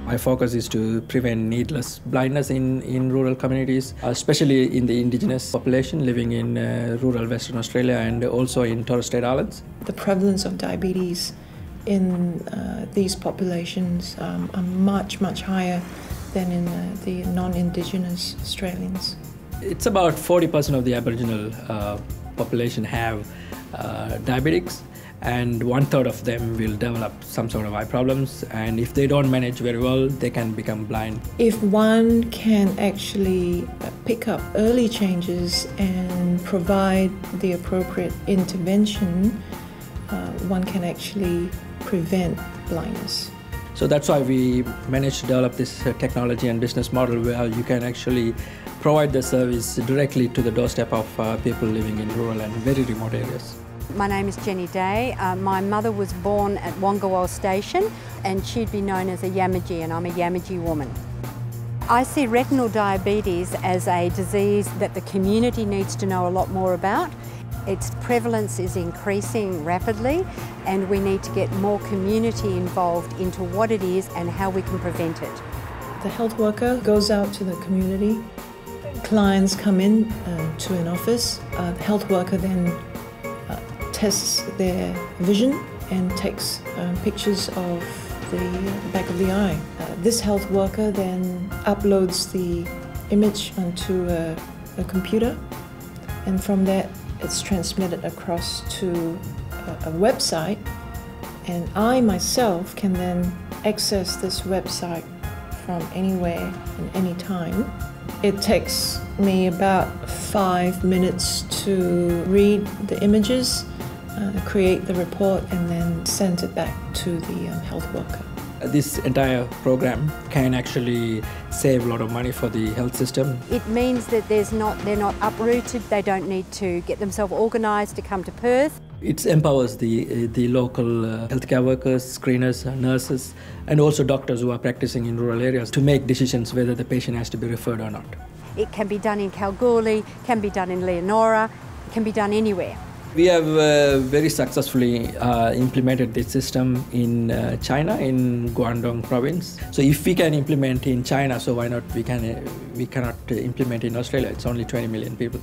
My focus is to prevent needless blindness in rural communities, especially in the indigenous population living in rural Western Australia and also in Torres Strait Islands. The prevalence of diabetes in these populations are much, much higher than in the non-Indigenous Australians. It's about 40% of the Aboriginal population have diabetics, and 1/3 of them will develop some sort of eye problems, and if they don't manage very well, they can become blind. If one can actually pick up early changes and provide the appropriate intervention, one can actually prevent blindness. So that's why we managed to develop this technology and business model where you can actually provide the service directly to the doorstep of people living in rural and very remote areas. My name is Jenny Day. My mother was born at Wongawal Station and she'd be known as a Yamaji, and I'm a Yamaji woman. I see retinal diabetes as a disease that the community needs to know a lot more about. Its prevalence is increasing rapidly and we need to get more community involved into what it is and how we can prevent it. The health worker goes out to the community. Clients come in to an office. The health worker then tests their vision and takes pictures of the back of the eye. This health worker then uploads the image onto a computer, and from that it's transmitted across to a website, and I myself can then access this website from anywhere and any time. It takes me about 5 minutes to read the images, create the report, and then send it back to the health worker. This entire program can actually save a lot of money for the health system. It means that they're not uprooted, they don't need to get themselves organised to come to Perth. It empowers the local healthcare workers, screeners, nurses, and also doctors who are practicing in rural areas to make decisions whether the patient has to be referred or not. It can be done in Kalgoorlie, can be done in Leonora, it can be done anywhere. We have very successfully implemented this system in China, in Guangdong province. So if we can implement in China, so why not we cannot implement in Australia? It's only 20 million people.